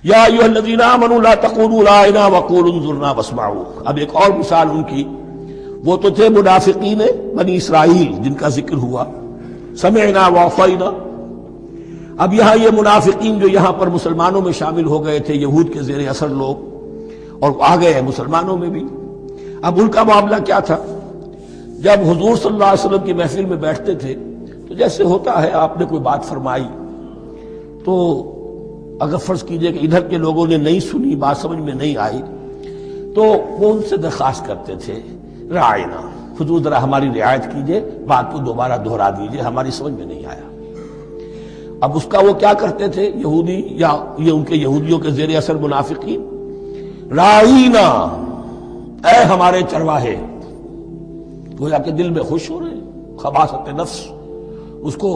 یا ایھا الذین آمنوا لا تقولوا راعنا وقولوا انظرنا واسمعوا. اب ایک اور مثال ان کی، وہ تو تھے منافقین بنی اسرائیل جن کا ذکر ہوا، سمعنا وعصینا. اب یہاں یہ منافقین جو یہاں پر مسلمانوں میں شامل ہو گئے تھے، یہود کے زیر اثر لوگ، اور آ گئے ہیں مسلمانوں میں بھی. اب ان کا معاملہ کیا تھا؟ جب حضور صلی اللہ علیہ وسلم کی محفل میں بیٹھتے تھے تو جیسے ہوتا ہے، آپ نے کوئی بات فرمائی تو اگر فرض کیجئے کہ ادھر کے لوگوں نے نہیں سنی، بات سمجھ میں نہیں آئی، تو وہ ان سے درخواست کرتے تھے راعنا، حضور ذرا ہماری رعایت کیجئے، بات کو دوبارہ دہرا دیجئے، ہماری سمجھ میں نہیں آیا. اب اس کا وہ کیا کرتے تھے یہودی، یا یہ ان کے یہودیوں کے زیر اثر منافقین، راعینا، اے ہمارے چرواہے. گویا کہ دل میں خوش ہو رہے ہیں، خباثت نفس اس کو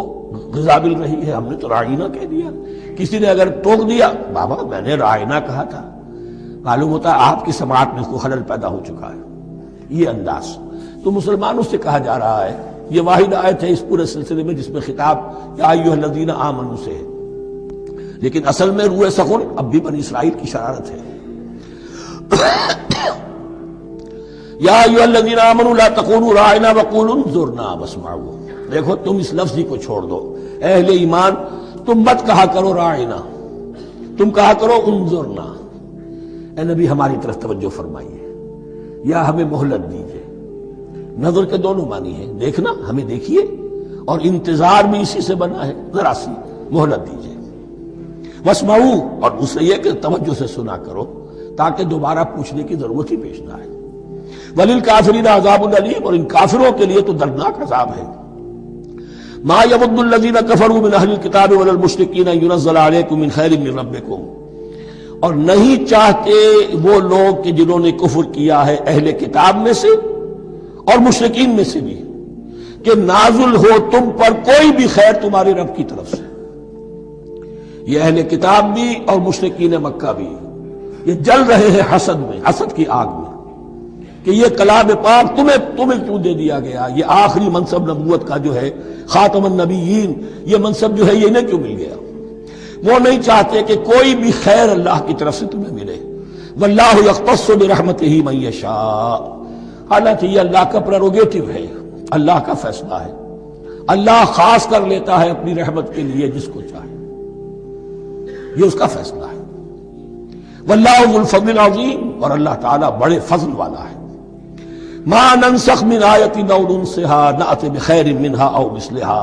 غذا مل رہی ہے، ہم نے تو راعینا کہہ دیا. کسی نے اگر ٹوک دیا، بابا میں نے راعینا کہا تھا، معلوم ہوتا ہے آپ کی سماعت میں کوئی خلل پیدا ہو چکا ہے. یہ انداز تو مسلمانوں سے کہا جا رہا ہے. یہ واحد آیت ہے اس پورے سلسلے میں جس میں خطاب یا ایھا الذین آمنوا سے ہے، لیکن اصل میں روح سخن اب بھی بنی اسرائیل کی شرارت ہے. یا ایھا الذین آمنوا لا تقولوا راعنا وقولوا انظرنا واسمعوا. دیکھو تم اس لفظ ہی کو چھوڑ دو، اہل ایمان تم مت کہا کرو راعنا، تم کہا کرو انظرنا. اے نبی ہماری طرف توجہ فرمائیے، یا ہمیں مہلت دیجیے. نظر کے دونوں معنی ہیں، دیکھنا، ہمیں دیکھیے، اور انتظار بھی اسی سے بنا ہے، ذرا سی مہلت دیجیے. واسمعوا، اور دوسرے یہ کہ توجہ سے سنا کرو تاکہ دوبارہ پوچھنے کی ضرورت ہی پیش نہ آئے. وللکافرین عذاب علیم، اور ان کافروں کے لیے تو دردناک عذاب ہے. ما یود الذین کفروا من اہل الکتاب ولا المشرکین ان ینزل علیکم من خیر من ربکم. اور نہیں چاہتے وہ لوگ کہ جنہوں نے کفر کیا ہے اہل کتاب میں سے اور مشرکین میں سے بھی، کہ نازل ہو تم پر کوئی بھی خیر تمہارے رب کی طرف سے. یہ اہل کتاب بھی اور مشرکین مکہ بھی یہ جل رہے ہیں حسد میں، حسد کی آگ میں، کہ یہ کلام پاک تمہیں کیوں دے دیا گیا، یہ آخری منصب نبوت کا جو ہے خاتم النبیین، یہ منصب جو ہے یہ انہیں کیوں مل گیا. وہ نہیں چاہتے کہ کوئی بھی خیر اللہ کی طرف سے تمہیں ملے. واللہ یختص برحمتہ من یشاء. حالانکہ یہ اللہ کا پریروگیٹو ہے، اللہ کا فیصلہ ہے. اللہ خاص کر لیتا ہے اپنی رحمت کے لیے جس کو چاہے، یہ اس کا فیصلہ ہے. واللہ ذو الفضل العظیم، اور اللہ تعالیٰ بڑے فضل والا ہے. ما ننسخ من آیت او ننسها نأت بخیر منها او مثلها.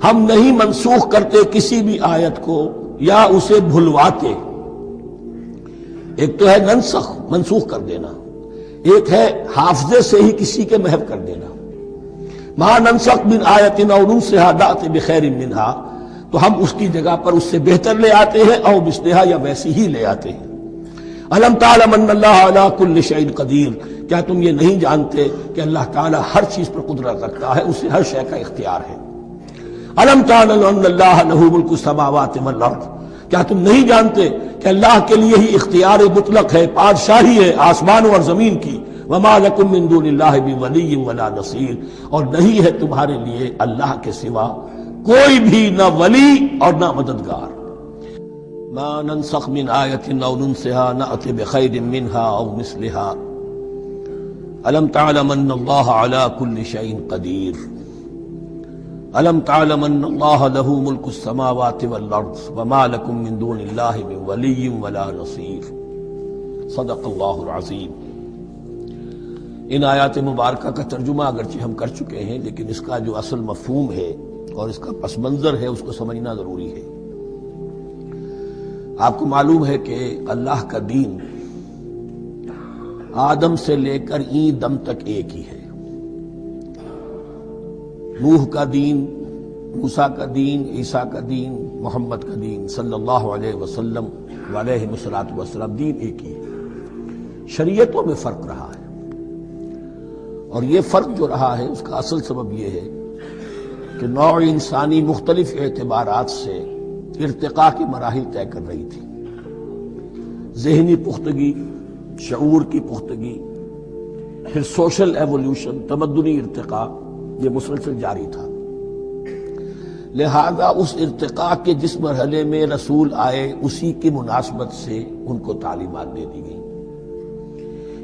ہم نہیں منسوخ کرتے کسی بھی آیت کو یا اسے بھلواتے. ایک تو ہے ننسخ، منسوخ کر دینا، ایک ہے حافظے سے ہی کسی کے محو کر دینا. ما ننسخ من آیت او ننسها نأت بخیر منها، تو ہم اس کی جگہ پر اس سے بہتر لے آتے ہیں، او مثلها یا ویسی ہی لے آتے ہیں. الم تعلم ان اللہ علی کل شیء قدیر. کیا تم یہ نہیں جانتے کہ اللہ تعالیٰ ہر چیز پر قدرت رکھتا ہے، اسے ہر شے کا اختیار ہے. الم تعلم ان اللہ لہ ملک السماوات والارض. کیا تم نہیں جانتے کہ اللہ کے لیے ہی اختیار مطلق ہے، بادشاہی ہے آسمانوں اور زمین کی. وما لکم من دون اللہ بولی ولا نصیر. اور نہیں ہے تمہارے لیے اللہ کے سوا کوئی بھی نہ ولی اور نہ مددگار. ما ننسخ من آیت او ننسها نأت بخیر منها او مثلها. الم تعلم ان اللہ علی کل شیء قدیر. الم تعلم ان اللہ لہ ملک السماوات والارض وما لکم من دون اللہ من ولی ولا نصیر. صدق اللہ العظیم. ان آیات مبارکہ کا ترجمہ اگرچہ ہم کر چکے ہیں، لیکن اس کا جو اصل مفہوم ہے اور اس کا پس منظر ہے اس کو سمجھنا ضروری ہے. آپ کو معلوم ہے کہ اللہ کا دین آدم سے لے کر این دم تک ایک ہی ہے. نوح کا دین، موسیٰ کا دین، عیسیٰ کا دین، محمد کا دین صلی اللہ علیہ وسلم علیہ الصلوۃ والسلام، دین ایک ہی ہے. شریعتوں میں فرق رہا ہے، اور یہ فرق جو رہا ہے اس کا اصل سبب یہ ہے کہ نوع انسانی مختلف اعتبارات سے ارتقاء کی مراحل طے کر رہی تھی. ذہنی پختگی، شعور کی پختگی، پھر سوشل ایولیوشن، تمدنی ارتقاء، یہ مسلسل جاری تھا. لہذا اس ارتقاء کے جس مرحلے میں رسول آئے اسی کی مناسبت سے ان کو تعلیمات دے دی گئی۔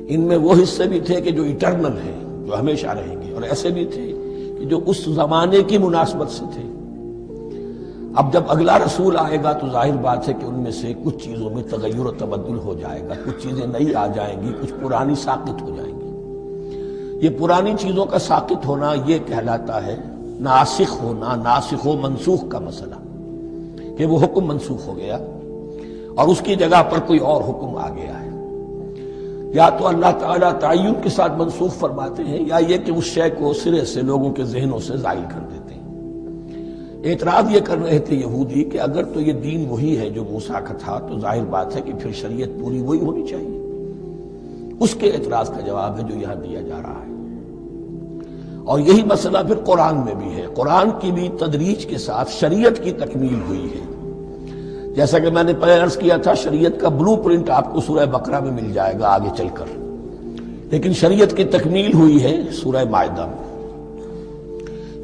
ان میں وہ حصے بھی تھے کہ جو ایٹرنل ہیں، جو ہمیشہ رہیں گے، اور ایسے بھی تھے کہ جو اس زمانے کی مناسبت سے تھے۔ اب جب اگلا رسول آئے گا تو ظاہر بات ہے کہ ان میں سے کچھ چیزوں میں تغیر و تبدل ہو جائے گا، کچھ چیزیں نئی آ جائیں گی، کچھ پرانی ساقط ہو جائیں گی۔ یہ پرانی چیزوں کا ساقط ہونا یہ کہلاتا ہے ناسخ ہونا، ناسخ و منسوخ کا مسئلہ، کہ وہ حکم منسوخ ہو گیا اور اس کی جگہ پر کوئی اور حکم آ گیا ہے۔ یا تو اللہ تعالیٰ تعین کے ساتھ منسوخ فرماتے ہیں، یا یہ کہ اس شے کو سرے سے لوگوں کے ذہنوں سے زائل کر دیتے ہیں۔ اعتراض یہ کر رہے تھے یہودی کہ اگر تو یہ دین وہی ہے جو موسیٰ کا تھا تو ظاہر بات ہے کہ پھر شریعت پوری وہی ہونی چاہیے۔ اس کے اعتراض کا جواب ہے جو یہاں دیا جا رہا ہے، اور یہی مسئلہ پھر قرآن میں بھی ہے۔ قرآن کی بھی تدریج کے ساتھ شریعت کی تکمیل ہوئی ہے۔ جیسا کہ میں نے پہلے عرض کیا تھا، شریعت کا بلو پرنٹ آپ کو سورہ بقرہ میں مل جائے گا آگے چل کر، لیکن شریعت کی تکمیل ہوئی ہے سورہ مائدہ میں۔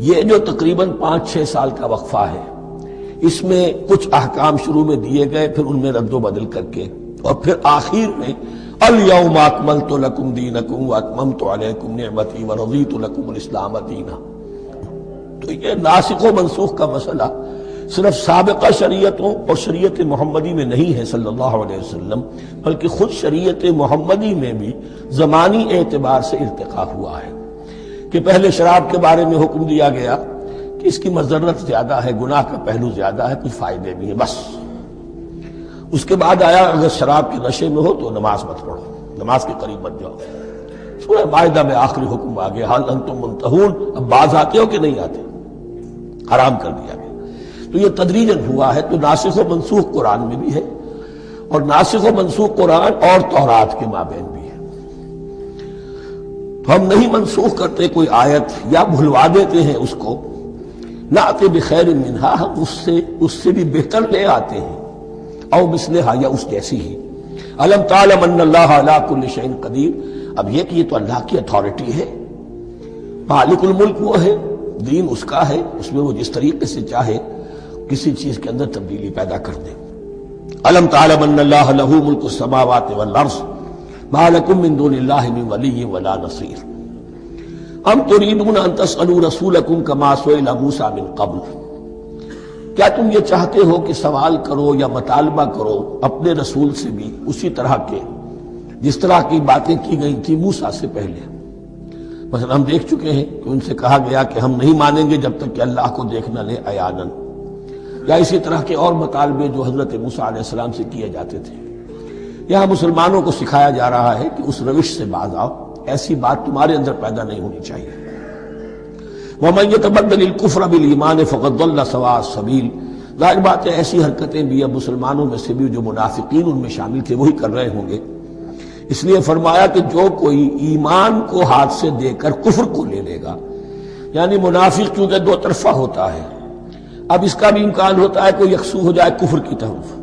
یہ جو تقریباً 5-6 سال کا وقفہ ہے، اس میں کچھ احکام شروع میں دیے گئے، پھر ان میں رد و بدل کر کے، اور پھر آخر میں الیوم اکملت لکم دینکم واتممت علیکم نعمتی ورضیت لکم الاسلام دینا۔ تو یہ ناسخ و منسوخ کا مسئلہ صرف سابقہ شریعتوں اور شریعت محمدی میں نہیں ہے صلی اللہ علیہ وسلم، بلکہ خود شریعت محمدی میں بھی زمانی اعتبار سے ارتقا ہوا ہے کہ پہلے شراب کے بارے میں حکم دیا گیا کہ اس کی مضرت زیادہ ہے، گناہ کا پہلو زیادہ ہے، کچھ فائدے بھی ہیں بس۔ اس کے بعد آیا اگر شراب کے نشے میں ہو تو نماز مت پڑھو، نماز کے قریب مت جاؤ۔ سورہ مائدہ میں آخری حکم آ گیا، حل انتم منتہون، اب باز آتے ہو کہ نہیں آتے، حرام کر دیا گیا۔ تو یہ تدریجاً ہوا ہے۔ تو ناسخ و منسوخ قرآن میں بھی ہے، اور ناسخ و منسوخ قرآن اور تورات کے مابین بھی ہے۔ تو ہم نہیں منسوخ کرتے کوئی آیت یا بھلوا دیتے ہیں اس کو، نأتی بخیر منہا، ہم اس سے بھی بہتر لے آتے ہیں، او مثلہا، یا اس جیسی ہی۔ الم تعلم ان اللہ علی کل شیء قدیر، اب یہ کہ یہ تو اللہ کی اتھارٹی ہے، مالک الملک وہ ہے، دین اس کا ہے، اس میں وہ جس طریقے سے چاہے کسی چیز کے اندر تبدیلی پیدا کر دے۔ الم تعلم ان اللہ لہ ملک السماوات والارض ما لکم من دون اللہ من ولی ولا نصیر ام تريدون ان تسألوا رسولکم کما سئل موسیٰ من قبل، کیا تم یہ چاہتے ہو کہ سوال کرو یا مطالبہ کرو اپنے رسول سے بھی اسی طرح کے جس طرح کی باتیں کی گئی تھی موسیٰ سے پہلے؟ مثلا ہم دیکھ چکے ہیں کہ ان سے کہا گیا کہ ہم نہیں مانیں گے جب تک کہ اللہ کو دیکھ نہ لے عیاناً، یا اسی طرح کے اور مطالبے جو حضرت موسیٰ علیہ السلام سے کیے جاتے تھے۔ یہاں مسلمانوں کو سکھایا جا رہا ہے کہ اس روش سے باز آؤ، ایسی بات تمہارے اندر پیدا نہیں ہونی چاہیے۔ وَمَن يَتَبَدَّلِ الْكُفْرَ بِالْإِيمَانِ فَقَدْ ضَلَّ سَوَاءَ السَّبِيلِ، ظاہر بات ہے ایسی حرکتیں بھی اب مسلمانوں میں سے بھی جو منافقین ان میں شامل تھے وہی کر رہے ہوں گے۔ اس لیے فرمایا کہ جو کوئی ایمان کو ہاتھ سے دے کر کفر کو لے لے گا، یعنی منافق چونکہ دو طرفہ ہوتا ہے، اب اس کا بھی امکان ہوتا ہے کہ یکسو ہو جائے کفر کی طرف،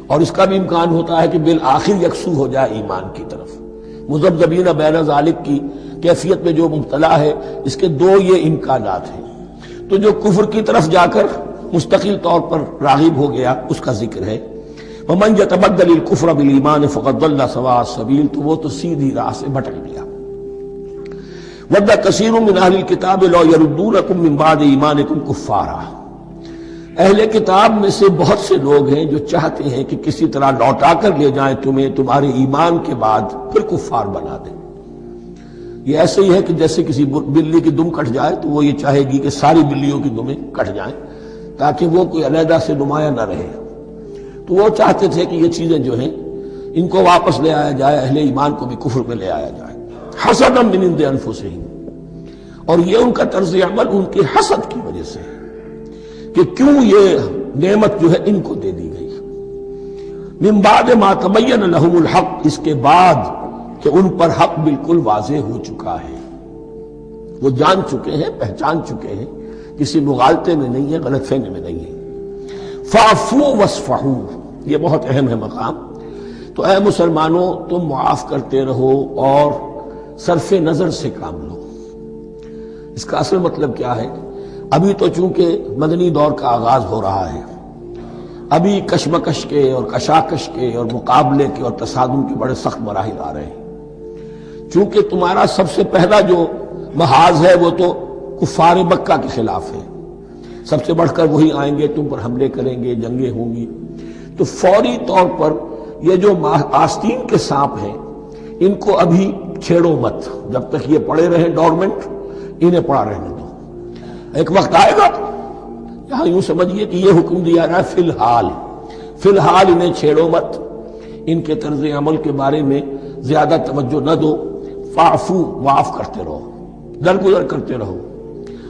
اور اس کا بھی امکان ہوتا ہے کہ بالآخر یکسو ہو جائے ایمان کی طرف۔ مذبذبین بین ذالک کی کیفیت میں جو مبتلا ہے، اس کے دو یہ امکانات ہیں۔ تو جو کفر کی طرف جا کر مستقل طور پر راغب ہو گیا اس کا ذکر ہے، وَمَن يَتَبَدَّلِ الْكُفْرَ بِالْإِيمَانِ فَقَدْ ضَلَّ سَوَاءَ السَّبِيلِ، تو وہ تو سیدھی راہ سے بھٹک گیا۔ وَدَّ كَثِيرٌ مِّنْ أَهْلِ الْكِتَابِ لَوْ يَرُدُّونَكُم مِّن بَعْدِ إِيمَانِكُمْ كُفَّارًا، اہل کتاب میں سے بہت سے لوگ ہیں جو چاہتے ہیں کہ کسی طرح لوٹا کر لے جائیں تمہیں تمہارے ایمان کے بعد پھر کفار بنا دیں۔ یہ ایسے ہی ہے کہ جیسے کسی بلی کی دم کٹ جائے تو وہ یہ چاہے گی کہ ساری بلیوں کی دمیں کٹ جائیں تاکہ وہ کوئی علیحدہ سے نمایاں نہ رہے۔ تو وہ چاہتے تھے کہ یہ چیزیں جو ہیں ان کو واپس لے آیا جائے، اہل ایمان کو بھی کفر میں لے آیا جائے، حسدا من عند انفسہم، اور یہ ان کا طرز عمل ان کے حسد کی وجہ سے ہے کہ کیوں یہ نعمت جو ہے ان کو دے دی گئی۔ من بعد ما تبین لہم الحق، اس کے بعد کہ ان پر حق بالکل واضح ہو چکا ہے، وہ جان چکے ہیں، پہچان چکے ہیں، کسی مغالطے میں نہیں ہے، غلط فہمی میں نہیں ہے۔ فاعفوا واصفحوا، یہ بہت اہم ہے مقام۔ تو اے مسلمانوں تم معاف کرتے رہو اور صرف نظر سے کام لو۔ اس کا اصل مطلب کیا ہے؟ ابھی تو چونکہ مدنی دور کا آغاز ہو رہا ہے، ابھی کشمکش کے اور کشاکش کے اور مقابلے کے اور تصادم کے بڑے سخت مراحل آ رہے ہیں۔ چونکہ تمہارا سب سے پہلا جو محاذ ہے وہ تو کفار مکہ کے خلاف ہے، سب سے بڑھ کر وہی آئیں گے، تم پر حملے کریں گے، جنگیں ہوں گی، تو فوری طور پر یہ جو آستین کے سانپ ہیں ان کو ابھی چھیڑو مت، جب تک یہ پڑے رہیں ڈورمنٹ، انہیں پڑا رہنے دو۔ ایک وقت آئے گا، یہاں یوں سمجھیے کہ یہ حکم دیا رہا ہے فی الحال انہیں چھیڑو مت، ان کے طرز عمل کے بارے میں زیادہ توجہ نہ دو، فاعفو، معاف کرتے رہو، درگزر کرتے رہو۔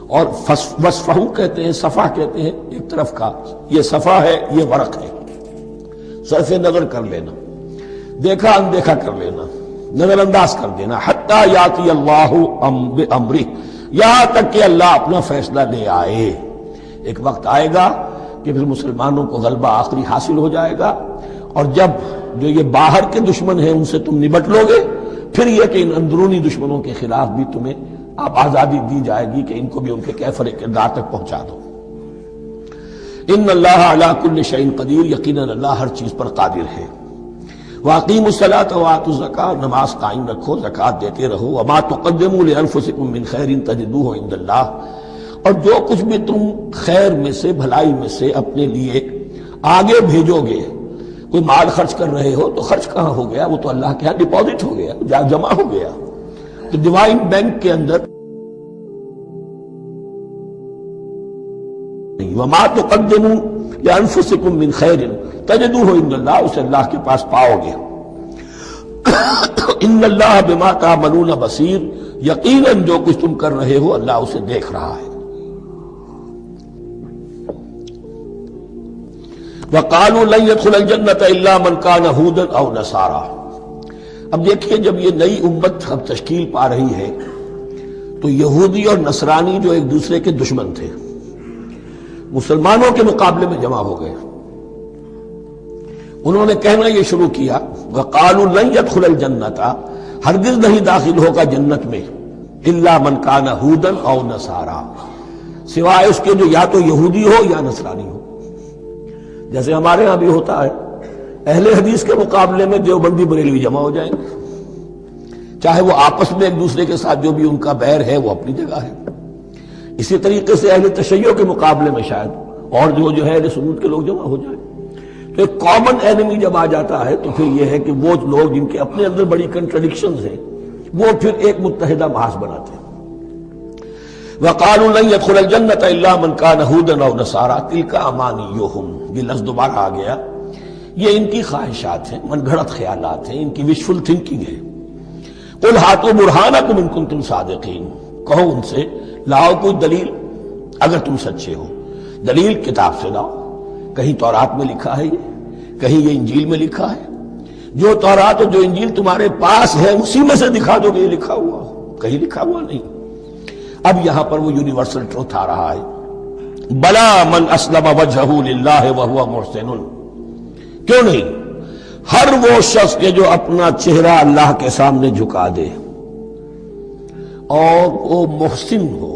اور وصفہو کہتے ہیں، صفح کہتے ہیں ایک طرف کا، یہ صفح ہے، یہ ورق ہے، صرف نظر کر لینا، دیکھا اندیکھا کر لینا، نظر انداز کر دینا، حتی یاتی اللہ بامرہ، یہاں تک کہ اللہ اپنا فیصلہ لے آئے۔ ایک وقت آئے گا کہ پھر مسلمانوں کو غلبہ آخری حاصل ہو جائے گا، اور جب جو یہ باہر کے دشمن ہیں ان سے تم نبٹ لو گے، پھر یہ کہ ان اندرونی دشمنوں کے خلاف بھی تمہیں اب آزادی دی جائے گی کہ ان کو بھی ان کے کیفر کردار تک پہنچا دو۔ ان اللہ علی کل شیء قدیر، یقیناً اللہ ہر چیز پر قادر ہے۔ واقیموا الصلاۃ وآتوا الزکاۃ، نماز قائم رکھو، زکوٰۃ دیتے رہو۔ وما تقدموا لانفسکم من خیر تجدوہ عند اللہ، اور جو کچھ بھی تم خیر میں سے، بھلائی میں سے اپنے لیے آگے بھیجو گے، کوئی مال خرچ کر رہے ہو تو خرچ کہاں ہو گیا؟ وہ تو اللہ کے ہاں ڈپازٹ ہو گیا، جمع ہو گیا، تو ڈیوائن بینک کے اندر۔ وما تقدموا لانفسکم من خیر تجدوہ عند اللہ، اسے اللہ کے پاس پاؤ گے۔ ان اللہ بما تعملون بصیر، یقیناً جو کچھ تم کر رہے ہو اللہ اسے دیکھ رہا ہے۔ وقالوا لن يدخل الجنة الا من كان هودا او نصارى۔ اب دیکھیے جب یہ نئی امت اب تشکیل پا رہی ہے تو یہودی اور نصرانی جو ایک دوسرے کے دشمن تھے مسلمانوں کے مقابلے میں جمع ہو گئے، انہوں نے کہنا یہ شروع کیا، وقالوا لن يدخل الجنة، ہرگز نہیں داخل ہوگا جنت میں، الا من كان هودا او نصارى، سوائے اس کے جو یا تو یہودی ہو یا نصرانی ہو۔ جیسے ہمارے ہاں بھی ہوتا ہے، اہل حدیث کے مقابلے میں دیوبندی بریلوی جمع ہو جائیں گے، چاہے وہ آپس میں ایک دوسرے کے ساتھ جو بھی ان کا بیر ہے وہ اپنی جگہ ہے۔ اسی طریقے سے اہل تشیع کے مقابلے میں شاید اور جو ہے اہل سنت کے لوگ جمع ہو جائیں۔ تو ایک کامن اینمی جب آ جاتا ہے تو پھر یہ ہے کہ وہ لوگ جن کے اپنے اندر بڑی کنٹرڈکشنز ہیں وہ پھر ایک متحدہ محاذ بناتے ہیں۔ وقالوا لن يدخل الجنة الا من كان هودا او نصارى تلك امانيهم، یہ لفظ دوبارہ آ گیا، یہ ان کی خواہشات ہیں، من گھڑت خیالات ہیں، ان کی وشفل تھنکنگ ہے۔ قل هاتوا برهانكم ان كنتم صادقين، کہو ان سے لاؤ کوئی دلیل اگر تم سچے ہو، دلیل کتاب سے لاؤ، کہیں تورات میں لکھا ہے یہ، کہیں یہ انجیل میں لکھا ہے، جو تورات اور جو انجیل تمہارے پاس ہے اسی میں سے دکھا دو کہ یہ لکھا ہوا ہو، کہیں لکھا ہوا نہیں۔ اب یہاں پر وہ یونیورسل ٹروتھ آ رہا ہے، بلا من اسلم وجہہ للہ وہو محسن، کیوں نہیں، ہر وہ شخص کے جو اپنا چہرہ اللہ کے سامنے جھکا دے اور وہ محسن ہو،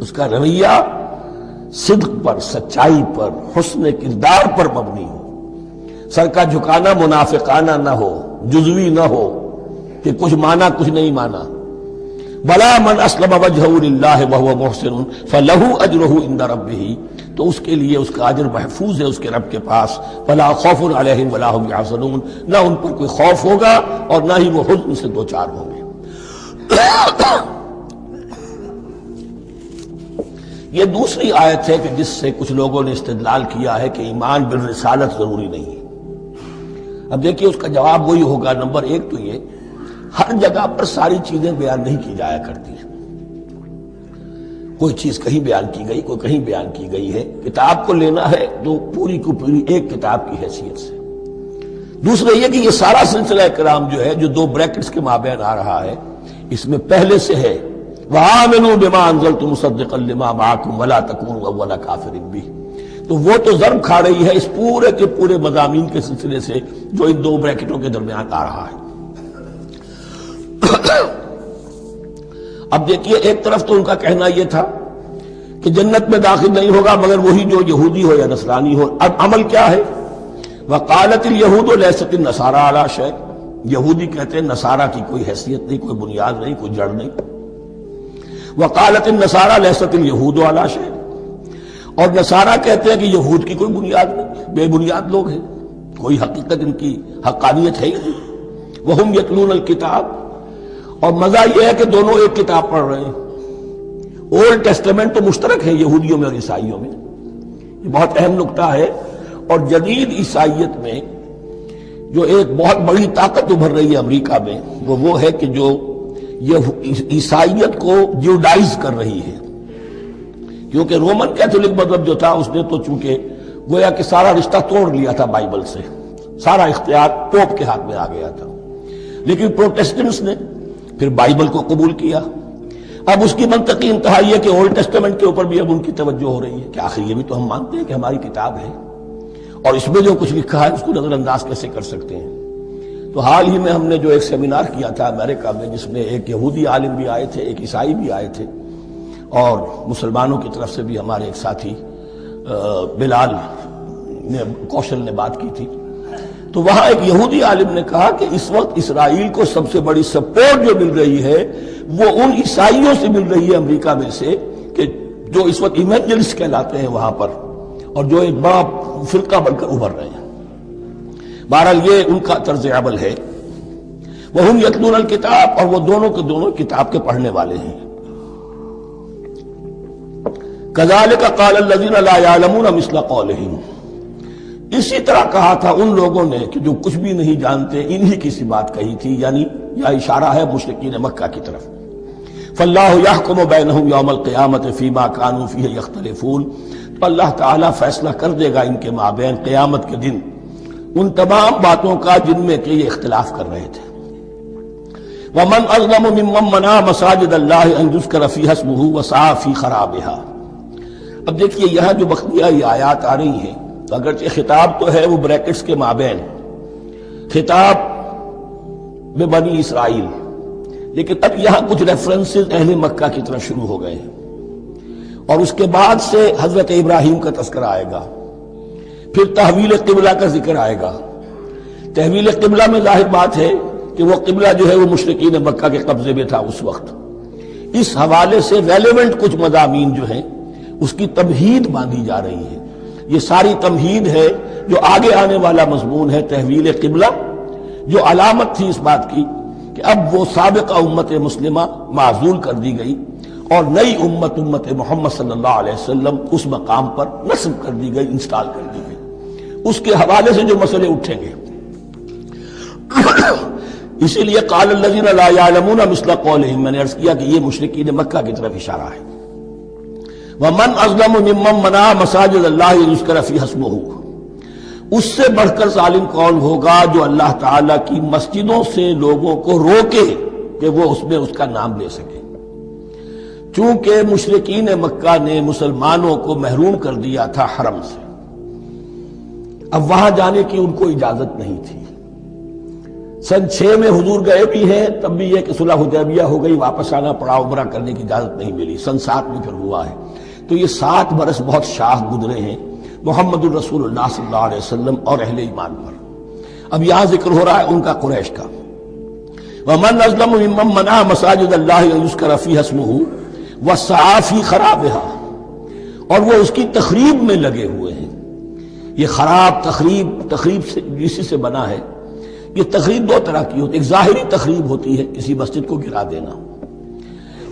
اس کا رویہ صدق پر، سچائی پر، حسن کردار پر مبنی ہو، سر کا جھکانا منافقانہ نہ ہو، جزوی نہ ہو کہ کچھ مانا کچھ نہیں مانا۔ بلا من اسلم وجہہ للہ وہو محسن فلہ اجرہ عند ربہ، تو اس کے لیے اس کا اجر محفوظ ہے اس کے رب کے پاس۔ فلا خوف علیہم ولا هم یحزنون، نہ ان پر کوئی خوف ہوگا اور نہ ہی وہ حزن سے دوچار ہوں گے۔ یہ دوسری آیت ہے کہ جس سے کچھ لوگوں نے استدلال کیا ہے کہ ایمان بالرسالت ضروری نہیں ہے۔ اب دیکھیے اس کا جواب وہی ہوگا، نمبر ایک تو یہ ہر جگہ پر ساری چیزیں بیان نہیں کی جایا کرتی ہیں، کوئی چیز کہیں بیان کی گئی، کوئی کہیں بیان کی گئی ہے۔ کتاب کو لینا ہے تو پوری کو پوری ایک کتاب کی حیثیت سے۔ دوسرا یہ کہ یہ سارا سلسلہ کرام جو ہے جو دو بریکٹس کے مابین آ رہا ہے، اس میں پہلے سے ہے وَآمِنُوا بِمَا أَنزَلْتُ مُصَدِّقًا لِمَا مَعَكُمْ وَلَا تَكُونُوا أَوَّلَ كَافِرٍ بِهِ، تو وہ تو ضرب کھا رہی ہے اس پورے کے پورے مضامین کے سلسلے سے جو ان دو بریکٹوں کے درمیان آ رہا ہے۔ اب دیکھیے ایک طرف تو ان کا کہنا یہ تھا کہ جنت میں داخل نہیں ہوگا مگر وہی جو یہودی ہو یا نصرانی ہو۔ اب عمل کیا ہے؟ وقالت الیہود لیست النصارى علی شیء، یہودی کہتے ہیں نصارہ کی کوئی حیثیت نہیں، کوئی بنیاد نہیں، کوئی جڑ نہیں۔ وقالت النصارى لیست الیہود علی شیء، اور نصارہ کہتے ہیں کہ یہود کی کوئی بنیاد نہیں، بے بنیاد لوگ ہیں، کوئی حقیقت ان کی حقانیت ہے ہی نہیں۔ وہم یتلون الکتاب، اور مزہ یہ ہے کہ دونوں ایک کتاب پڑھ رہے ہیں۔ اولڈ ٹیسٹمنٹ تو مشترک ہے یہودیوں میں اور عیسائیوں میں، یہ بہت اہم نکتہ ہے۔ اور جدید عیسائیت میں جو ایک بہت بڑی طاقت ابھر رہی ہے امریکہ میں، وہ ہے کہ جو یہ عیسائیت کو جیوڈائز کر رہی ہے، کیونکہ رومن کیتھولک مذہب جو تھا اس نے تو چونکہ گویا کہ سارا رشتہ توڑ لیا تھا بائبل سے، سارا اختیار پوپ کے ہاتھ میں آ گیا تھا، لیکن پروٹیسٹنٹس نے پھر بائبل کو قبول کیا۔ اب اس کی منطقی انتہا یہ کہ اولڈ ٹیسٹمنٹ کے اوپر بھی اب ان کی توجہ ہو رہی ہے کہ آخر یہ بھی تو ہم مانتے ہیں کہ ہماری کتاب ہے، اور اس میں جو کچھ لکھا ہے اس کو نظر انداز کیسے کر سکتے ہیں۔ تو حال ہی میں ہم نے جو ایک سیمینار کیا تھا امریکہ میں، جس میں ایک یہودی عالم بھی آئے تھے، ایک عیسائی بھی آئے تھے، اور مسلمانوں کی طرف سے بھی ہمارے ایک ساتھی بلال کوشل نے بات کی تھی، تو وہاں ایک یہودی عالم نے کہا کہ اس وقت اسرائیل کو سب سے بڑی سپورٹ جو مل رہی ہے وہ ان عیسائیوں سے مل رہی ہے امریکہ میں سے، کہ جو اس وقت ایونجلسٹ کہلاتے ہیں وہاں پر، اور جو ایک بڑا فرقہ بن کر ابھر رہے ہیں۔ بہرحال یہ ان کا طرز عمل ہے۔ وَهُمْ يَتْلُونَ الْكِتَابَ، اور وہ دونوں کے دونوں کتاب کے پڑھنے والے ہیں۔ كَذَلِكَ قَالَ الَّذِينَ لَا يَعْلَمُونَ مِثْلَ قَوْلِهِمْ، اسی طرح کہا تھا ان لوگوں نے کہ جو کچھ بھی نہیں جانتے انہی کی سی بات کہی تھی، یعنی یہ اشارہ ہے مشرکین مکہ کی طرف۔ فَاللَّهُ يَحْكُمُ بَيْنَهُمْ يَوْمَ الْقِيَامَةِ فِيمَا كَانُوا فِيهِ يَخْتَلِفُونَ، تو اللہ تعالیٰ فیصلہ کر دے گا ان کے مابین قیامت کے دن ان تمام باتوں کا جن میں کہ یہ اختلاف کر رہے تھے۔ وَمَنْ أَظْلَمُ مِمَّنْ مَنَعَ مَسَاجِدَ اللَّهِ أَنْ يُذْكَرَ فِيهَا اسْمُهُ وَسَعَىٰ فِي خَرَابِهَا۔ اب دیکھیے یہاں جو بقیہ یہ آیات آ رہی ہیں، اگرچہ خطاب تو ہے وہ بریکٹس کے مابین، خطاب میں بنی اسرائیل، لیکن اب یہاں کچھ ریفرنسز اہل مکہ کی طرف شروع ہو گئے ہیں، اور اس کے بعد سے حضرت ابراہیم کا تذکرہ آئے گا، پھر تحویل قبلہ کا ذکر آئے گا۔ تحویل قبلہ میں ظاہر بات ہے کہ وہ قبلہ جو ہے وہ مشرکین مکہ کے قبضے میں تھا اس وقت، اس حوالے سے ریلیونٹ کچھ مضامین جو ہیں اس کی تمہید باندھی جا رہی ہے۔ یہ ساری تمہید ہے جو آگے آنے والا مضمون ہے تحویل قبلہ، جو علامت تھی اس بات کی کہ اب وہ سابقہ امت مسلمہ معزول کر دی گئی اور نئی امت محمد صلی اللہ علیہ وسلم اس مقام پر نصب کر دی گئی، انسٹال کر دی گئی۔ اس کے حوالے سے جو مسئلے اٹھیں گے اسی لیے قال الذین لا یعلمون مثل قولہم، میں نے عرض کیا کہ یہ مشرکین مکہ کی طرف اشارہ ہے۔ ومن اظلم ممن منع مساجد اللہ یذکر فیہا اسمہ، اس سے بڑھ کر ظالم کون ہوگا جو اللہ تعالیٰ کی مسجدوں سے لوگوں کو روکے کہ وہ اس میں اس کا نام لے سکے۔ چونکہ مشرکین مکہ نے مسلمانوں کو محروم کر دیا تھا حرم سے، اب وہاں جانے کی ان کو اجازت نہیں تھی۔ سن 6 میں حضور گئے بھی ہیں، تب بھی یہ کہ صلح حدیبیہ ہو گئی، واپس آنا پڑا، عمرہ کرنے کی اجازت نہیں ملی۔ سن 7 میں پھر ہوا ہے، تو یہ 7 برس بہت شاہ گزرے ہیں محمد الرسول اللہ صلی اللہ علیہ وسلم اور اہل ایمان پر۔ اب یہاں ذکر ہو رہا ہے ان کا قریش کا۔ وَمَنْ أَظْلَمُ مِمَّنْ مَنَعَ مَسَاجِدَ اللَّهِ أَنْ يُذْكَرَ فِيهَا اسْمُهُ وَسَعَىٰ فِي خَرَابِهَا، اور وہ اس کی تخریب میں لگے ہوئے ہیں۔ یہ خراب تخریب سے اسی سے بنا ہے۔ یہ تخریب 2 طرح کی ہوتی ہے، ایک ظاہری تخریب ہوتی ہے کسی مسجد کو گرا دینا،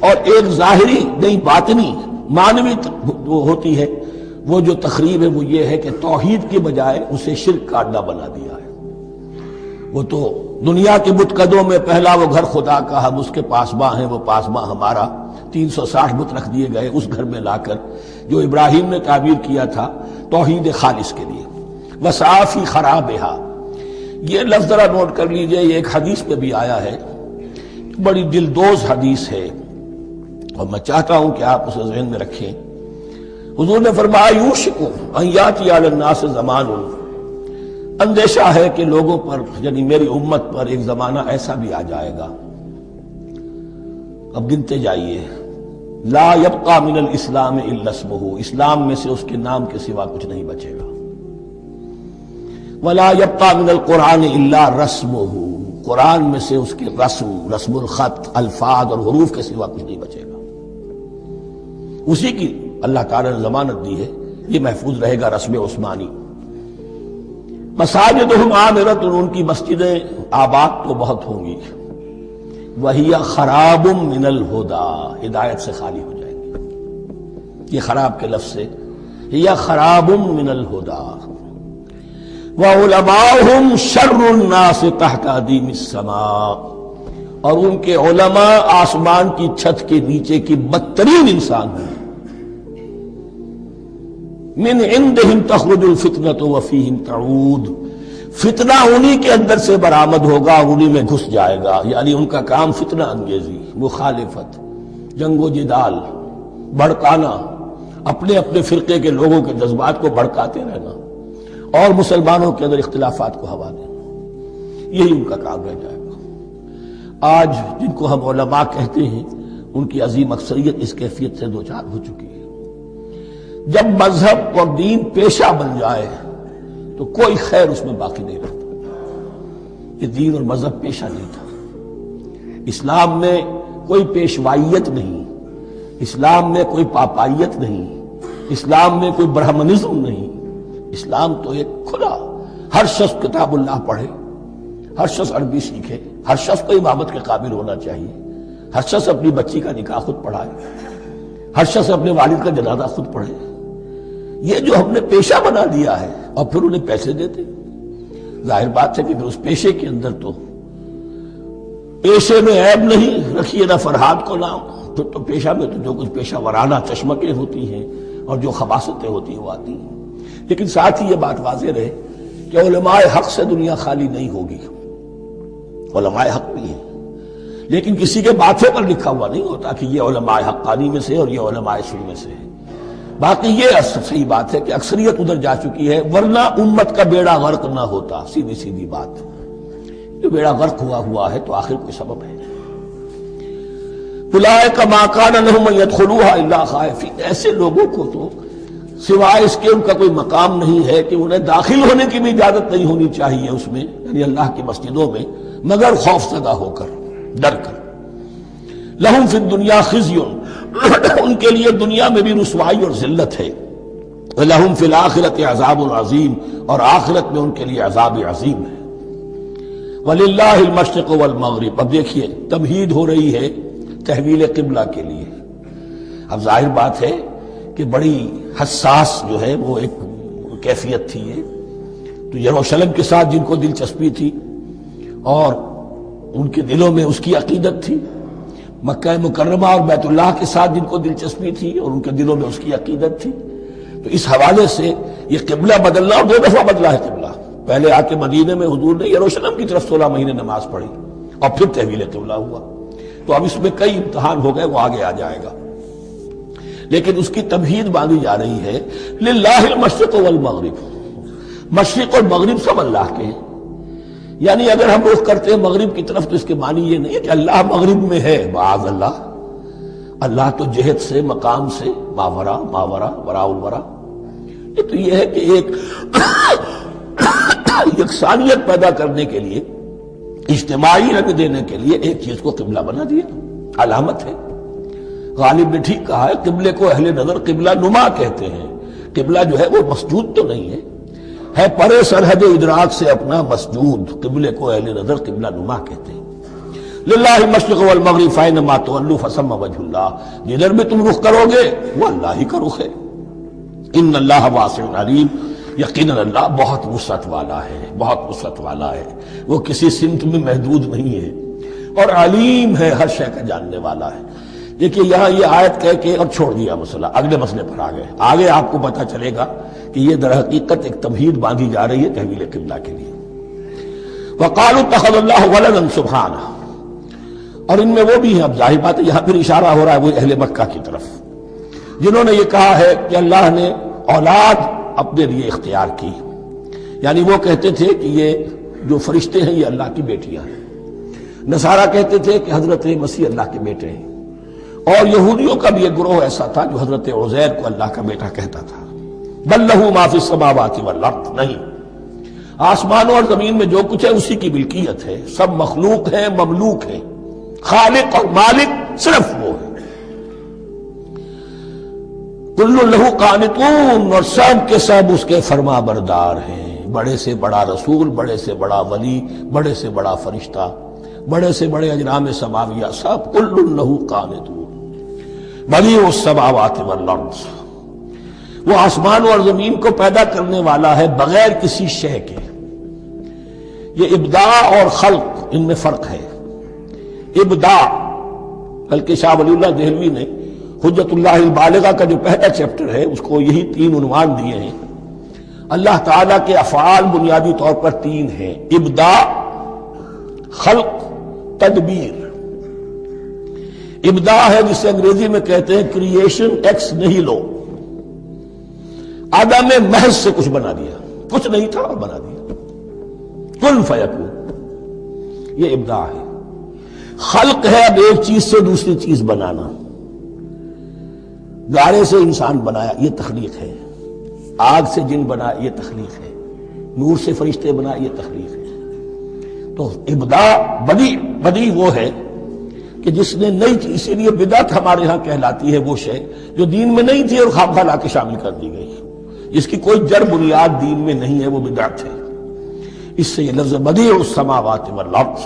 اور ایک ظاہری نہیں باطنی معنوی ہوتی ہے۔ وہ جو تخریب ہے وہ یہ ہے کہ توحید کے بجائے اسے شرک کا اڈا بنا دیا ہے۔ وہ تو دنیا کے بت قدوں میں پہلا وہ گھر خدا کا، ہم اس کے پاسباں ہیں، وہ پاسباں ہمارا، 360 بت رکھ دیے گئے اس گھر میں لا کر، جو ابراہیم نے تعبیر کیا تھا توحید خالص کے لیے۔ وَسَعَىٰ فِي خَرَابِهَا، یہ لفظ ذرا نوٹ کر لیجئے، یہ ایک حدیث میں بھی آیا ہے، بڑی دلدوز حدیث ہے، اور میں چاہتا ہوں کہ آپ اسے ذہن میں رکھیں۔ حضور نے فرمایا یوشک ان یاتی علی الناس زمان، اندیشہ ہے کہ لوگوں پر یعنی میری امت پر ایک زمانہ ایسا بھی آ جائے گا، اب گنتے جائیے، لا یبقى من الاسلام الا اسمہ، اسلام میں سے اس کے نام کے سوا کچھ نہیں بچے گا. ولا یبقى من القرآن الا رسمہ، قرآن میں سے اس کے رسم الخط، الفاظ اور حروف کے سوا کچھ نہیں بچے گا. اسی کی اللہ تعالیٰ نے ضمانت دی ہے، یہ محفوظ رہے گا رسم عثمانی. مساجدہم عامرۃ، ان کی مسجدیں آباد تو بہت ہوں گی. وہی خراب من الہدی، ہدایت سے خالی ہو جائیں گی. یہ خراب کے لفظ سے ہی خراب من الہدی. وعلماؤہم شر الناس تحت ادیم السماء، اور ان کے علماء آسمان کی چھت کے نیچے کی بدترین انسان ہیں. من عندہم تخرج الفتنۃ وفیہم تعود، فتنہ انہی کے اندر سے برآمد ہوگا، انہی میں گھس جائے گا. یعنی ان کا کام فتنہ انگیزی، مخالفت، جنگ و جدال، بھڑکانا، اپنے اپنے فرقے کے لوگوں کے جذبات کو بھڑکاتے رہنا اور مسلمانوں کے اندر اختلافات کو ہوا دینا، یہی ان کا کام رہ جائے گا. آج جن کو ہم علماء کہتے ہیں، ان کی عظیم اکثریت اس کیفیت سے دوچار ہو چکی ہے. جب مذہب اور دین پیشہ بن جائے تو کوئی خیر اس میں باقی نہیں رہتا. یہ دین اور مذہب پیشہ نہیں تھا. اسلام میں کوئی پیشوائیت نہیں، اسلام میں کوئی پاپائیت نہیں، اسلام میں کوئی برہمنزم نہیں. اسلام تو ایک کھلا، ہر شخص کتاب اللہ پڑھے، ہر شخص عربی سیکھے، ہر شخص کو امامت کے قابل ہونا چاہیے، ہر شخص اپنی بچی کا نکاح خود پڑھائے، ہر شخص اپنے والد کا جنازہ خود پڑھے. یہ جو ہم نے پیشہ بنا دیا ہے اور پھر انہیں پیسے دیتے، ظاہر بات ہے کہ پھر اس پیشے کے اندر تو پیشے میں عیب نہیں، رکھیے نہ فرہاد کو نام. پھر تو پیشہ میں تو جو کچھ پیشہ ورانہ چشمکیں ہوتی ہیں اور جو خباثتیں ہوتی ہیں وہ آتی ہیں. لیکن ساتھ ہی یہ بات واضح رہے کہ علماء حق سے دنیا خالی نہیں ہوگی. علماء حق بھی ہیں، لیکن کسی کے ماتھے پر لکھا ہوا نہیں ہوتا کہ یہ علماء حقانی میں سے اور یہ علماء سو میں سے ہے. باقی یہ صحیح بات ہے کہ اکثریت ادھر جا چکی ہے، ورنہ امت کا بیڑا غرق نہ ہوتا. سیدھی سیدھی بات، جو بیڑا غرق ہوا ہے تو آخر کوئی سبب ہے. اولئک ما کان لهم ان يدخلوها الا خائفین، ایسے لوگوں کو تو سوائے اس کے ان کا کوئی مقام نہیں ہے کہ انہیں داخل ہونے کی بھی اجازت نہیں ہونی چاہیے اس میں، یعنی اللہ کی مسجدوں میں، مگر خوف زدہ ہو کر، ڈر کر. لہم فی الدنیا خزی، ان کے لیے دنیا میں بھی رسوائی اور ذلت ہے. لہم فی الآخرۃ عذاب عظیم، اور آخرت میں ان کے لیے عذاب عظیم ہے. وللہ المشرق والمغرب. اب دیکھیے تمہید ہو رہی ہے تحویل قبلہ کے لیے. اب ظاہر بات ہے کہ بڑی حساس جو ہے وہ ایک کیفیت تھی یہ. تو یروشلم کے ساتھ جن کو دلچسپی تھی اور ان کے دلوں میں اس کی عقیدت تھی، مکہ مکرمہ اور بیت اللہ کے ساتھ جن کو دلچسپی تھی اور ان کے دلوں میں اس کی عقیدت تھی، تو اس حوالے سے یہ قبلہ بدلنا، اور 2 دفعہ بدلا ہے قبلہ. پہلے آ کے مدینے میں حضور نے یروشلم کی طرف 16 مہینے نماز پڑھی اور پھر تحویل قبلہ ہوا. تو اب اس میں کئی امتحان ہو گئے، وہ آگے آ جائے گا. لیکن اس کی تمہید باندھی جا رہی ہے للہ المشرق والمغرب، مشرق اور مغرب سب اللہ کے ہیں. یعنی اگر ہم رخ کرتے ہیں مغرب کی طرف تو اس کے معنی یہ نہیں ہے کہ اللہ مغرب میں ہے، معاذ اللہ. اللہ تو جہت سے، مقام سے ماورا وراء الورا. یہ تو یہ ہے کہ ایک یکسانیت پیدا کرنے کے لیے، اجتماعی رنگ دینے کے لیے ایک چیز کو قبلہ بنا دیا، علامت ہے. غالب نے ٹھیک کہا ہے، قبلے کو اہل نظر قبلہ نما کہتے ہیں. قبلہ جو ہے وہ مسجود تو نہیں ہے پرے سرحد ادراک سے اپنا مسجود. قبلے کو اہل نظر قبلہ نما کہتے ہیں. للہ المشرق والمغرب فینما تولوا فثم وجہ اللہ، جدھر بھی تم رخ کرو گے وہ اللہ ہی کا رخ ہے. ان اللہ واسع علیم، یقیناً اللہ بہت وسعت والا ہے، بہت وسعت والا ہے. وہ کسی سمت میں محدود نہیں ہے اور علیم ہے، ہر شے کا جاننے والا ہے. دیکھیے یہاں یہ آیت کہہ کے اور چھوڑ دیا مسئلہ، اگلے مسئلے پر آ گئے. آگے آپ کو پتہ چلے گا کہ یہ در حقیقت ایک تمہید باندھی جا رہی ہے تحویل قبلہ کے لیے. وقالوا اتخذ اللہ ولدا سبحانہ، اور ان میں وہ بھی ہیں. اب ظاہر بات ہے یہاں پھر اشارہ ہو رہا ہے وہ اہل مکہ کی طرف، جنہوں نے یہ کہا ہے کہ اللہ نے اولاد اپنے لیے اختیار کی. یعنی وہ کہتے تھے کہ یہ جو فرشتے ہیں یہ اللہ کی بیٹیاں ہیں. نصارہ کہتے تھے کہ حضرت مسیح اللہ کے بیٹے ہیں. اور یہودیوں کا بھی ایک گروہ ایسا تھا جو حضرت عزیر کو اللہ کا بیٹا کہتا تھا. بل لہ ما فی السماوات والارض، نہیں، آسمانوں اور زمین میں جو کچھ ہے اسی کی ملکیت ہے، سب مخلوق ہے، مملوک ہے، خالق اور مالک صرف وہ ہے. کل لہ قانتون، اور سب کے سب اس کے فرما بردار ہیں، بڑے سے بڑا رسول، بڑے سے بڑا ولی، بڑے سے بڑا فرشتہ، بڑے سے بڑے اجرام سماویہ، سب کل لہ قانتون. بدیع السماوات والارض، وہ آسمان اور زمین کو پیدا کرنے والا ہے بغیر کسی شے کے. یہ ابداع اور خلق، ان میں فرق ہے. ابداع، بلکہ شاہ ولی اللہ دہلوی نے حجت اللہ البالغہ کا جو پہلا چیپٹر ہے اس کو یہی 3 عنوان دیے ہیں. اللہ تعالیٰ کے افعال بنیادی طور پر 3 ہیں: ابداع، خلق، تدبیر. ابداع ہے جسے انگریزی میں کہتے ہیں کریشن ایکس نہیلو، آدم میں محض سے کچھ بنا دیا، کچھ نہیں تھا اور بنا دیا، کن فیکون، یہ ابداع ہے. خلق ہے اب ایک چیز سے دوسری چیز بنانا. گارے سے انسان بنایا، یہ تخلیق ہے. آگ سے جن بنا، یہ تخلیق ہے. نور سے فرشتے بنا، یہ تخلیق ہے. تو ابداع بدیع وہ ہے کہ جس نے نئی چیز، اسی لیے بدعت ہمارے ہاں کہلاتی ہے وہ شے جو دین میں نہیں تھی اور خواہ لا کے شامل کر دی گئی، جس کی کوئی جڑ بنیاد دین میں نہیں ہے، وہ بدعت ہے. اس سے یہ لفظ بدیع السماوات والارض،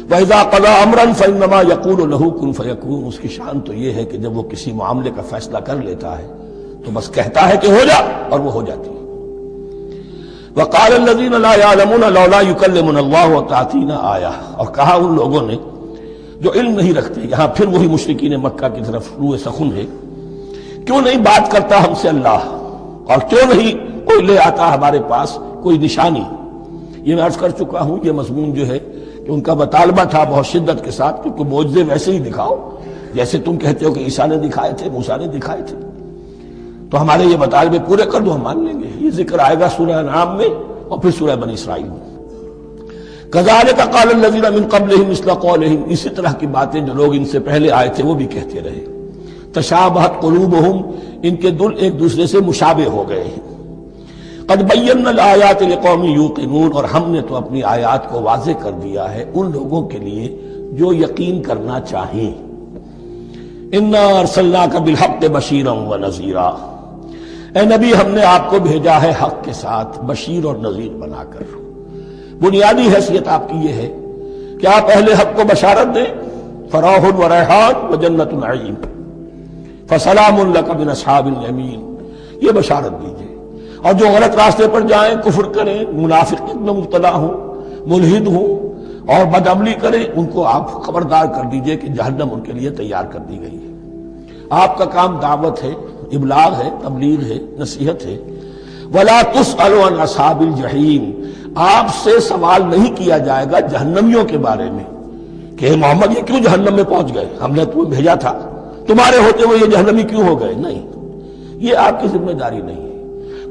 وَإِذَا قَضَىٰ أَمْرًا فَإِنَّمَا يَقُولُ لَهُ كُن فَيَكُونُ. اس کی شان تو یہ ہے کہ جب وہ کسی معاملے کا فیصلہ کر لیتا ہے تو بس کہتا ہے کہ ہو جا، اور وہ ہو جاتی ہے. وَقَالَ الَّذِينَ لَا يَعْلَمُونَ لَوْلَا يُكَلِّمُنَا اللَّهُ وَتَأْتِينَا آیَةٌ، اور کہا ان لوگوں نے جو علم نہیں رکھتے، یہاں پھر وہی مشرکین مکہ کی طرف روئے سخن ہے، کیوں نہیں بات کرتا ہم سے اللہ، اور کیوں نہیں کوئی لے آتا ہمارے پاس کوئی نشانی. یہ میں عرض کر چکا ہوں، یہ مضمون جو ہے کہ ان کا مطالبہ تھا بہت شدت کے ساتھ کہ کوئی معجزے ویسے ہی دکھاؤ جیسے تم کہتے ہو کہ عیسیٰ نے دکھائے تھے، موسیٰ نے دکھائے تھے، تو ہمارے یہ مطالبے پورے کر دو، ہم مان لیں گے. یہ ذکر آئے گا سورہ انعام میں اور پھر سورہ بنی اسرائیل میں. کذالک قال الذین من قبلہم مثل قولہم، اسی طرح کی باتیں جو لوگ ان سے پہلے آئے تھے وہ بھی کہتے رہے. تشابہت قلوبہم، ان کے دل ایک دوسرے سے مشابہ ہو گئے ہیں. قد بینا الآیات لقوم یوقنون، اور ہم نے تو اپنی آیات کو واضح کر دیا ہے ان لوگوں کے لیے جو یقین کرنا چاہیں. انا ارسلناک بالحق بشیرا ونذیرا، اے نبی ہم نے آپ کو بھیجا ہے حق کے ساتھ بشیر اور نذیر بنا کر. بنیادی حیثیت آپ کی یہ ہے کہ آپ اہل حق کو بشارت دیں، فراح و ریحان و جنت نعیم، فسلام لک من اصحاب الیمین، یہ بشارت دیجیے. اور جو غلط راستے پر جائیں، کفر کریں، منافقت میں مبتلا ہوں، ملحد ہوں اور بدعملی کریں، ان کو آپ خبردار کر دیجئے کہ جہنم ان کے لیے تیار کر دی گئی ہے. آپ کا کام دعوت ہے، ابلاغ ہے، تبلیغ ہے، نصیحت ہے. وَلَا تُسْأَلُ عَنْ أَصْحَابِ الْجَحِيمِ، آپ سے سوال نہیں کیا جائے گا جہنمیوں کے بارے میں کہ محمد یہ کیوں جہنم میں پہنچ گئے، ہم نے تمہیں بھیجا تھا، تمہارے ہوتے ہوئے یہ جہنمی کیوں ہو گئے. نہیں، یہ آپ کی ذمہ داری نہیں ہے.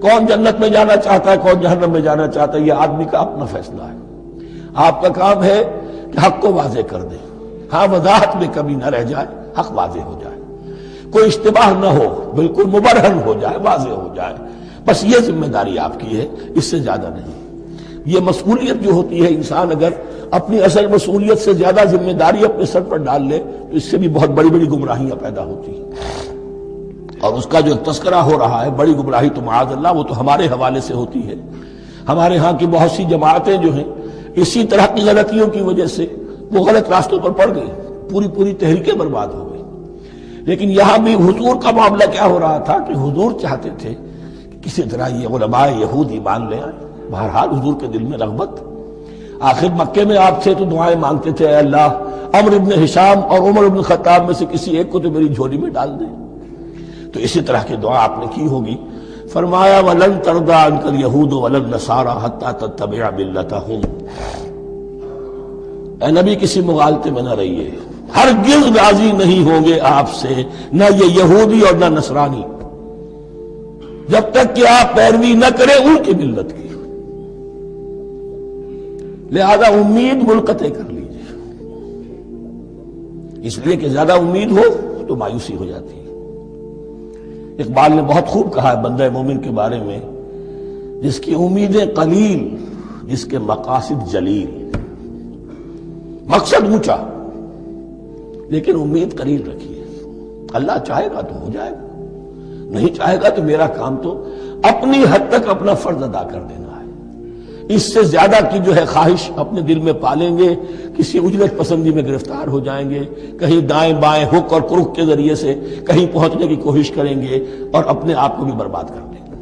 کون جنت میں جانا چاہتا ہے، کون جہنم میں جانا چاہتا ہے، یہ آدمی کا اپنا فیصلہ ہے. آپ کا کام ہے کہ حق کو واضح کر دیں. ہاں، وضاحت میں کمی نہ رہ جائے، حق واضح ہو جائے، کوئی اشتباہ نہ ہو، بالکل مبرہن ہو جائے، واضح ہو جائے. بس یہ ذمہ داری آپ کی ہے، اس سے زیادہ نہیں. یہ مسئولیت جو ہوتی ہے، انسان اگر اپنی اصل مسئولیت سے زیادہ ذمہ داری اپنے سر پر ڈال لے تو اس سے بھی بہت بڑی بڑی گمراہیاں پیدا ہوتی ہیں. اور اس کا جو تذکرہ ہو رہا ہے بڑی گمراہی، تو معاذ اللہ وہ تو ہمارے حوالے سے ہوتی ہے. ہمارے ہاں کی بہت سی جماعتیں جو ہیں اسی طرح کی غلطیوں کی وجہ سے وہ غلط راستوں پر پڑ گئی، پوری تحریکیں برباد ہو گئی. لیکن یہاں بھی حضور کا معاملہ کیا ہو رہا تھا کہ حضور چاہتے تھے کہ کسی طرح یہ علماء یہود ایمان لے آئے. بہرحال حضور کے دل میں رغبت، آخر مکے میں آپ تھے تو دعائیں مانگتے تھے، اے اللہ عمرو ابن ہشام اور عمر ابن خطاب میں سے کسی ایک کو تو میری جھولی میں ڈال دے. تو اسی طرح کی دعا آپ نے کی ہوگی. فرمایا وَلَن تَرْضَىٰ عَنكَ الْيَهُودُ وَلَا النَّصَارَىٰ حَتَّىٰ تَتَّبِعَ مِلَّتَهُمْ. اے نبی کسی مغالطے میں نہ رہیے، ہرگز راضی نہیں ہوں گے آپ سے نہ یہ یہودی اور نہ نصرانی جب تک کہ آپ پیروی نہ کریں ان کی ملت کی. لہذا امید منقطع کر لیجیے، اس لیے کہ زیادہ امید ہو تو مایوسی ہو جاتی ہے۔ اقبال نے بہت خوب کہا ہے بندہ مومن کے بارے میں، جس کی امیدیں قلیل، جس کے مقاصد جلیل۔ مقصد اونچا لیکن امید قلیل رکھیے، اللہ چاہے گا تو ہو جائے گا، نہیں چاہے گا تو میرا کام تو اپنی حد تک اپنا فرض ادا کر دینا ہے۔ اس سے زیادہ کی جو ہے خواہش اپنے دل میں پالیں گے، کسی اجرت پسندی میں گرفتار ہو جائیں گے، کہیں دائیں بائیں ہک اور کرک کے ذریعے سے کہیں پہنچنے کی کوشش کریں گے اور اپنے آپ کو بھی برباد کر دیں گے۔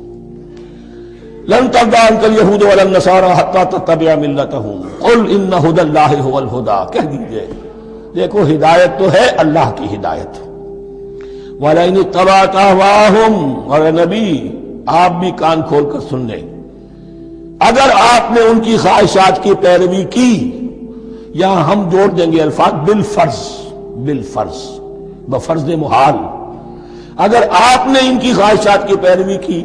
لن ترضى عنك اليهود ولا النصارى حتى تتبع ملتهم قل ان هدى الله هو الهدى، کہہ دیجئے دیکھو ہدایت تو ہے اللہ کی ہدایت۔ وَلَئِنِ اتَّبَعْتَ أَهْوَاءَهُمْ، اور نبی آپ بھی کان کھول کر سن لیں، اگر آپ نے ان کی خواہشات کی پیروی کی، یہاں ہم جوڑ دیں گے الفاظ بالفرض، بالفرض بفرض محال، اگر آپ نے ان کی خواہشات کی پیروی کی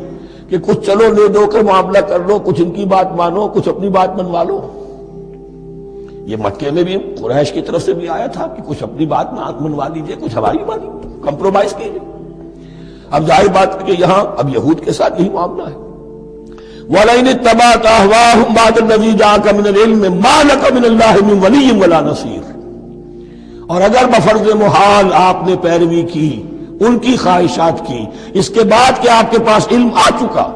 کہ کچھ چلو لے دو کر معاملہ کر لو، کچھ ان کی بات مانو، کچھ اپنی بات منوا لو۔ یہ مکے میں بھی قریش کی طرف سے بھی آیا تھا کہ کچھ اپنی بات منوا لیجئے، کچھ ہماری بات کمپرومائز کیجئے۔ اب ظاہر بات ہے کہ یہاں اب یہود کے ساتھ یہی معاملہ ہے۔ وَلَئِنِ اتَّبَعْتَ أَهْوَاءَهُمْ بَعْدَ الَّذِي جَاءَكَ مِنَ الْعِلْمِ مَا لَكَ مِنَ اللَّهِ مِنْ وَلِيٍّ وَلَا نَصِيرٍ، اور اگر بفرض محال آپ نے پیروی کی ان کی خواہشات کی، اس کے بعد کہ آپ کے پاس علم آ چکا،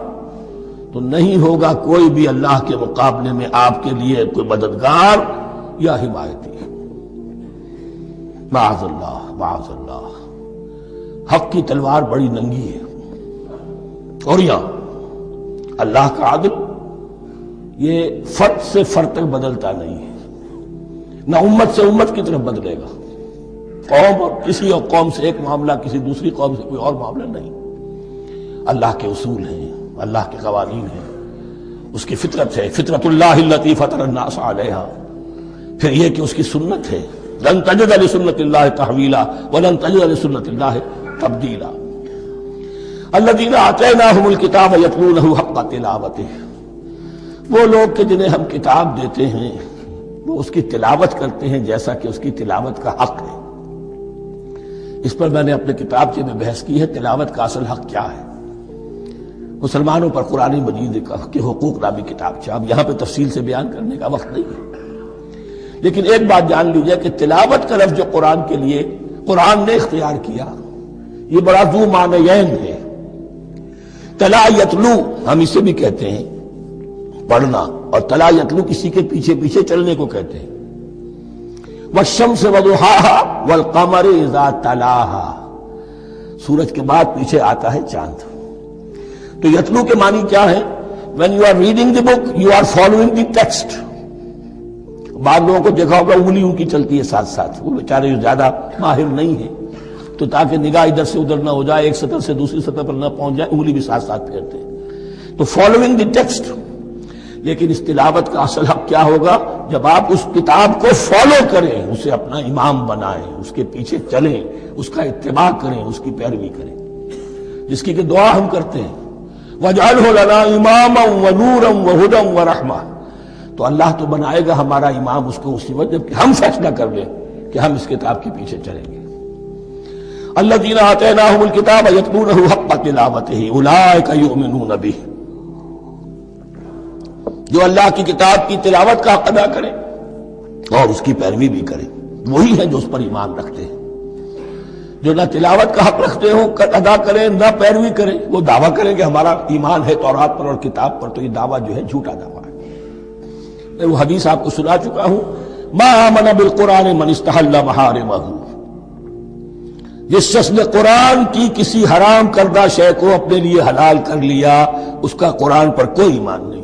تو نہیں ہوگا کوئی بھی اللہ کے مقابلے میں آپ کے لیے کوئی مددگار یا حمایتی۔ معاذ اللہ، معاذ اللہ، حق کی تلوار بڑی ننگی ہے، اور یہاں اللہ کا عدل یہ فرد سے فرد تک بدلتا نہیں ہے، نہ امت سے امت کی طرف بدلے گا۔ قوم اور کسی اور قوم سے ایک معاملہ، کسی دوسری قوم سے کوئی اور معاملہ نہیں۔ اللہ کے اصول ہیں، اللہ کے قوانین ہیں، اس کی فطرت ہے، فطرت اللہ التی فطر الناس علیہا، پھر یہ کہ اس کی سنت ہے، لن تجد لسنت اللہ تحویلا ولن تجد لسنت اللہ تبدیلا۔ الذین آتیناہم الکتاب یتلونہ حق تلاوتہ، وہ لوگ کہ جنہیں ہم کتاب دیتے ہیں وہ اس کی تلاوت کرتے ہیں جیسا کہ اس کی تلاوت کا حق ہے۔ اس پر میں نے اپنے کتابچے میں بحث کی ہے، تلاوت کا اصل حق کیا ہے۔ مسلمانوں پر قرآن مجید کے حقوق نامی کتابچہ، اب یہاں پہ تفصیل سے بیان کرنے کا وقت نہیں ہے، لیکن ایک بات جان لیجئے کہ تلاوت کا لفظ جو قرآن کے لیے قرآن نے اختیار کیا، یہ بڑا ذو معنیین ہے۔ تلا یتلو ہم اسے بھی کہتے ہیں پڑھنا، اور تلا یتلو کسی کے پیچھے پیچھے چلنے کو کہتے ہیں۔ والشمس وضحاها والقمر اذا تلاها، سورج کے بعد پیچھے آتا ہے چاند۔ تو یتلو کے معنی کیا ہے؟ when you are reading the book you are following the text۔ بعض لوگوں کو دیکھا ہوگا انگلی ان کی چلتی ہے ساتھ ساتھ، وہ بیچارے جو زیادہ ماہر نہیں ہیں تو تاکہ نگاہ ادھر سے ادھر نہ ہو جائے، ایک سطر سے دوسری سطر پر نہ پہنچ جائے، انگلی بھی ساتھ ساتھ پھیرتے ہیں، تو فالوئنگ دی ٹیکسٹ۔ لیکن اس تلاوت کا اصل حق کیا ہوگا؟ جب آپ اس کتاب کو فالو کریں، اسے اپنا امام بنائیں، اس کے پیچھے چلیں، اس کا اتباع کریں، اس کی پیروی کریں، جس کی کہ دعا ہم کرتے ہیں وَاجْعَلْهُ لَنَا إِمَامًا وَنُورًا وَهُدًى وَرَحْمَةً، تو اللہ تو بنائے گا ہمارا امام اس کو اسی وقت جب کہ ہم فیصلہ کر لیں کہ ہم اس کتاب کے پیچھے چلیں گے۔ الذین آتیناہم الکتاب یتلونہ حق تلاوتہ اولئک یؤمنون بہ، جو اللہ کی کتاب کی تلاوت کا حق ادا کریں اور اس کی پیروی بھی کریں، وہی ہیں جو اس پر ایمان رکھتے ہیں۔ جو نہ تلاوت کا حق رکھتے ہوں ادا کریں، نہ پیروی کریں، وہ دعویٰ کریں کہ ہمارا ایمان ہے تورات پر اور کتاب پر، تو یہ دعویٰ جو ہے جھوٹا دعویٰ ہے۔ میں وہ حدیث آپ کو سنا چکا ہوں، ما آمن بالقرآن من استحل محارمہ، جس شخص نے قرآن کی کسی حرام کردہ شے کو اپنے لیے حلال کر لیا، اس کا قرآن پر کوئی ایمان نہیں۔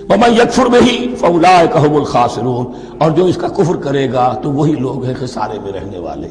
وَمَن يَكْفُرْ بِهِ فَأُولَٰئِكَ هُمُ الْخَاسِرُونَ، اور جو اس کا کفر کرے گا تو وہی لوگ ہیں خسارے میں رہنے والے۔